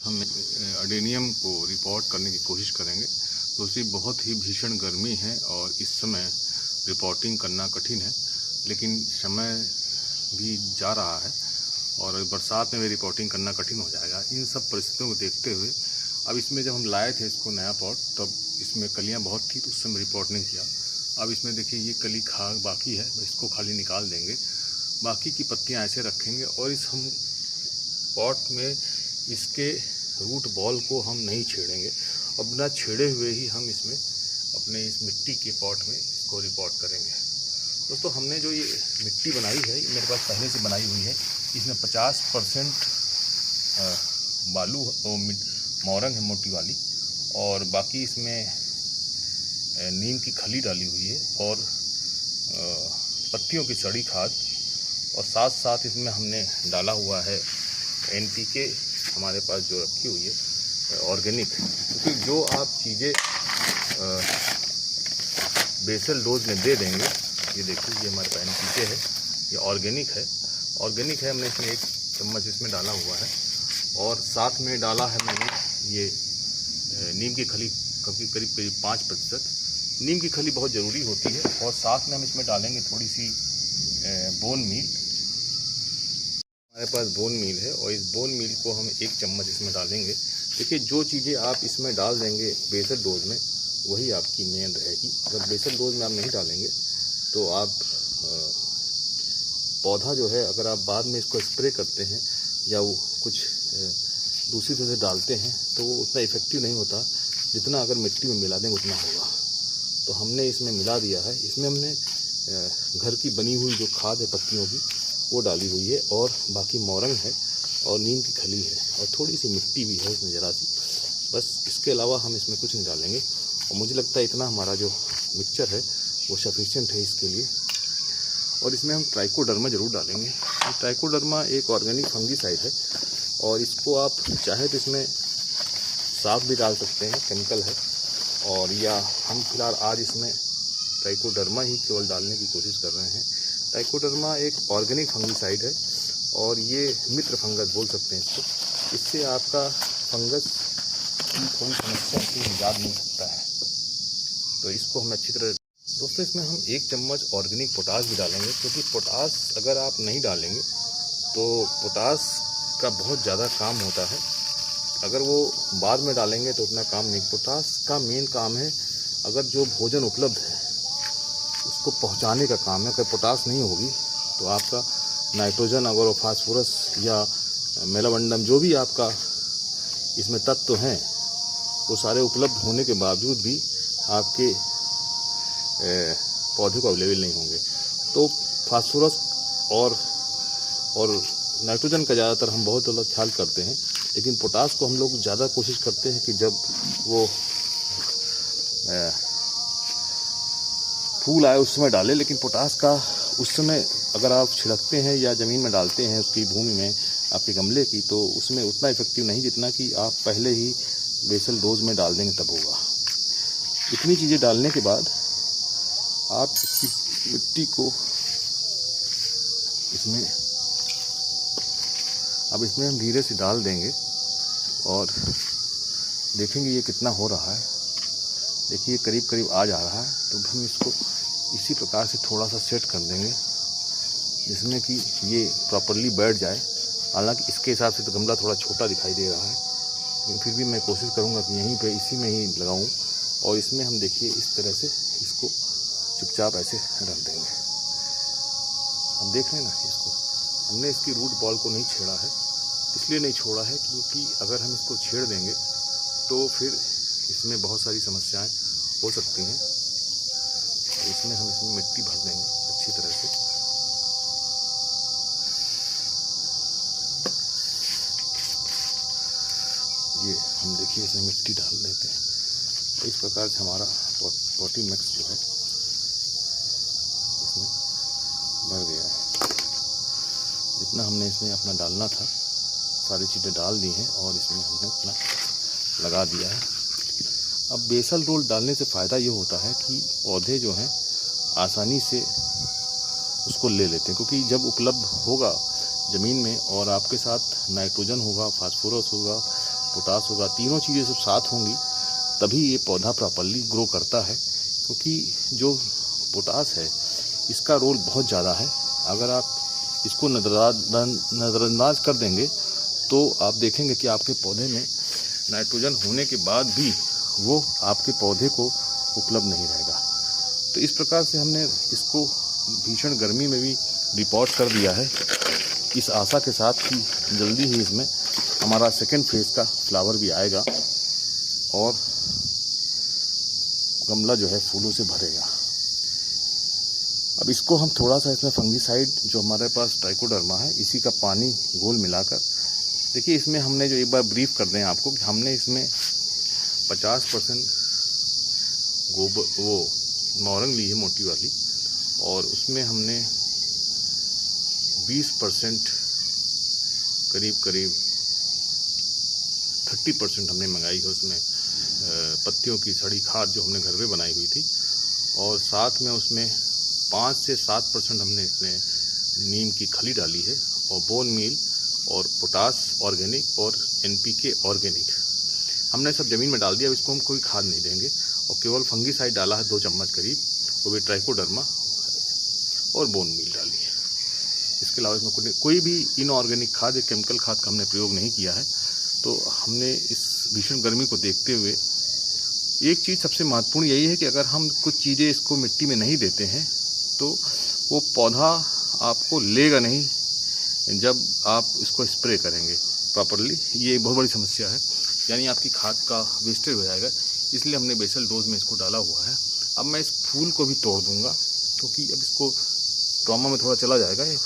हम अडेनियम को रिपोर्ट करने की कोशिश करेंगे। दूसरी बहुत ही भीषण गर्मी है और इस समय रिपोर्टिंग करना कठिन है, लेकिन समय भी जा रहा है और बरसात में भी रिपोर्टिंग करना कठिन हो जाएगा। इन सब परिस्थितियों को देखते हुए अब इसमें जब हम लाए थे इसको नया पॉट, तब इसमें कलियां बहुत थी तो उस समय रिपोर्ट नहीं किया। अब इसमें देखिए ये कली बाकी है, इसको खाली निकाल देंगे, बाकी की पत्तियां ऐसे रखेंगे और इस हम पॉट में इसके रूट बॉल को हम नहीं छेड़ेंगे और बिना छेड़े हुए ही हम इसमें अपने इस मिट्टी के पॉट में इसको रिपोर्ट करेंगे। दोस्तों, हमने जो ये मिट्टी बनाई है ये मेरे पास पहले से बनाई हुई है। इसमें 50% बालू मोरंग है मोटी वाली, और बाकी इसमें नीम की खली डाली हुई है और पत्तियों की सड़ी खाद, और साथ साथ इसमें हमने डाला हुआ है NPK हमारे पास जो रखी हुई है ऑर्गेनिक। क्योंकि जो आप चीज़ें बेसल डोज में दे देंगे, ये देखिए ये हमारे पास NPK है, ये ऑर्गेनिक है। हमने इसमें 1 चम्मच इसमें डाला हुआ है और साथ में डाला है मैंने ये नीम की खली करीब 5%। नीम की खली बहुत ज़रूरी होती है और साथ में हम इसमें डालेंगे थोड़ी सी बोन मील। हमारे पास बोन मील है और इस बोन मील को हम 1 चम्मच इसमें डालेंगे। देखिए, जो चीज़ें आप इसमें डाल देंगे बेसल डोज में वही आपकी मेन रहेगी। अगर बेसल डोज में आप नहीं डालेंगे तो आप पौधा जो है, अगर आप बाद में इसको स्प्रे करते हैं या वो कुछ दूसरी तरह से डालते हैं तो वो उतना इफ़ेक्टिव नहीं होता जितना अगर मिट्टी में मिला देंगे उतना होगा। तो हमने इसमें मिला दिया है। इसमें हमने घर की बनी हुई जो खाद है पत्तियों की वो डाली हुई है, और बाकी मोरंग है और नीम की खली है और थोड़ी सी मिट्टी भी है इसमें ज़रा सी, बस। इसके अलावा हम इसमें कुछ नहीं डालेंगे और मुझे लगता है इतना हमारा जो मिक्सचर है वो सफिशिएंट है इसके लिए। और इसमें हम ट्राइकोडर्मा ज़रूर डालेंगे। ट्राइकोडर्मा एक ऑर्गेनिक फंगीसाइड है और इसको आप चाहे तो इसमें साफ भी डाल सकते हैं, केमिकल है, और या हम फिलहाल आज इसमें ट्राइकोडर्मा ही केवल डालने की कोशिश कर रहे हैं। ट्राइकोडर्मा एक ऑर्गेनिक फंगीसाइड है और ये मित्र फंगस बोल सकते हैं इसको। इससे आपका फंगस की थोड़ी समस्या से निजात मिल सकता है, तो इसको हम अच्छी तरह। दोस्तों, इसमें हम 1 चम्मच ऑर्गेनिक पोटास भी डालेंगे, क्योंकि पोटास अगर आप नहीं डालेंगे तो पोटास का बहुत ज़्यादा काम होता है। अगर वो बाद में डालेंगे तो उतना काम नहीं। पोटास का मेन काम है, अगर जो भोजन उपलब्ध है उसको पहुंचाने का काम है। अगर पोटास नहीं होगी तो आपका नाइट्रोजन, अगर वो फास्फोरस या मेलाबंडम, जो भी आपका इसमें तत्व हैं, वो सारे उपलब्ध होने के बावजूद भी आपके पौधे को अवेलेबल नहीं होंगे। तो फास्फोरस और नाइट्रोजन का ज़्यादातर हम बहुत ज़्यादा ख्याल करते हैं, लेकिन पोटास को हम लोग ज़्यादा कोशिश करते हैं कि जब वो फूल आए उस समय डालें। लेकिन पोटास का उस समय अगर आप छिड़कते हैं या ज़मीन में डालते हैं उसकी भूमि में आपके गमले की, तो उसमें उतना इफेक्टिव नहीं जितना कि आप पहले ही बेसल डोज में डाल देंगे तब होगा। इतनी चीज़ें डालने के बाद आप इसकी मिट्टी को इसमें हम धीरे से डाल देंगे और देखेंगे ये कितना हो रहा है। देखिए करीब करीब आ जा रहा है, तो हम इसको इसी प्रकार से थोड़ा सा सेट कर देंगे जिसमें कि ये प्रॉपरली बैठ जाए। हालांकि इसके हिसाब से तो गमला थोड़ा छोटा दिखाई दे रहा है, लेकिन फिर भी मैं कोशिश करूँगा कि यहीं पे इसी में ही लगाऊँ। और इसमें हम देखिए इस तरह से इसको चुपचाप ऐसे रख देंगे। हम देख रहे हैं ना, इसको हमने इसकी रूट बॉल को नहीं छेड़ा है। इसलिए नहीं छोड़ा है क्योंकि अगर हम इसको छेड़ देंगे तो फिर इसमें बहुत सारी समस्याएं हो सकती हैं। इसमें हम इसमें मिट्टी भर देंगे अच्छी तरह से। ये हम देखिए इसमें मिट्टी डाल देते हैं, तो इस प्रकार से हमारा पॉटी मिक्स जो है इसमें भर गया है। जितना हमने इसमें अपना डालना था सारी चीज़ें डाल दी हैं और इसमें हमने अपना लगा दिया है। अब बेसल डोज डालने से फ़ायदा ये होता है कि पौधे जो हैं आसानी से उसको ले लेते हैं, क्योंकि जब उपलब्ध होगा ज़मीन में और आपके साथ नाइट्रोजन होगा, फास्फोरस होगा पोटास होगा, तीनों चीज़ें सब साथ होंगी तभी ये पौधा प्रॉपरली ग्रो करता है। क्योंकि जो पोटास है इसका रोल बहुत ज़्यादा है। अगर आप इसको नज़रअंदाज कर देंगे तो आप देखेंगे कि आपके पौधे में नाइट्रोजन होने के बाद भी वो आपके पौधे को उपलब्ध नहीं रहेगा। तो इस प्रकार से हमने इसको भीषण गर्मी में भी रिपोर्ट कर दिया है, इस आशा के साथ कि जल्दी ही इसमें हमारा सेकेंड फेज का फ्लावर भी आएगा और गमला जो है फूलों से भरेगा। अब इसको हम थोड़ा सा इसमें फंगीसाइड जो हमारे पास ट्राइकोडर्मा है इसी का पानी घोल मिलाकर, देखिए इसमें हमने जो एक बार ब्रीफ कर दें आपको कि हमने इसमें 50% गोबर वो मोरंग ली है मोटी वाली, और उसमें हमने 20% करीब 30% हमने मंगाई है उसमें पत्तियों की सड़ी खाद जो हमने घर में बनाई हुई थी, और साथ में उसमें 5 से 7% हमने इसमें नीम की खली डाली है, और बोन मील और पोटास ऑर्गेनिक और NPK ऑर्गेनिक हमने सब ज़मीन में डाल दिया। अब इसको हम कोई खाद नहीं देंगे और केवल फंगीसाइड डाला है 2 चम्मच करीब, वो भी ट्राइकोडर्मा, और बोन मील डाली है। इसके अलावा इसमें कोई भी इनऑर्गेनिक खाद या केमिकल खाद का हमने प्रयोग नहीं किया है। तो हमने इस भीषण गर्मी को देखते हुए एक चीज़ सबसे महत्वपूर्ण यही है कि अगर हम कुछ चीज़ें इसको मिट्टी में नहीं देते हैं तो वो पौधा आपको लेगा नहीं जब आप इसको स्प्रे करेंगे प्रॉपरली। ये बहुत बड़ी समस्या है, यानी आपकी खाद का वेस्टेज हो जाएगा। इसलिए हमने बेसल डोज में इसको डाला हुआ है। अब मैं इस फूल को भी तोड़ दूंगा क्योंकि अब इसको ट्रॉमा में थोड़ा चला जाएगा। ये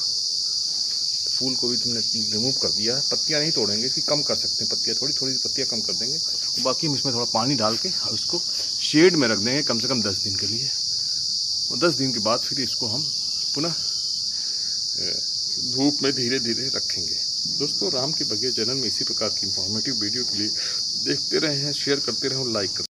फूल को भी तुमने रिमूव कर दिया है। पत्तियाँ नहीं तोड़ेंगे, इसकी कम कर सकते हैं पत्तियाँ, थोड़ी थोड़ी पत्तियाँ कम कर देंगे। बाकी हम इसमें थोड़ा पानी डाल के और इसको शेड में रख देंगे कम से कम 10 दिन के लिए, और 10 दिन के बाद फिर इसको हम पुनः धूप में धीरे धीरे रखेंगे। दोस्तों, राम के बगीचे चैनल में इसी प्रकार की इंफॉर्मेटिव वीडियो के लिए देखते रहें, शेयर करते रहें और लाइक करते रहें।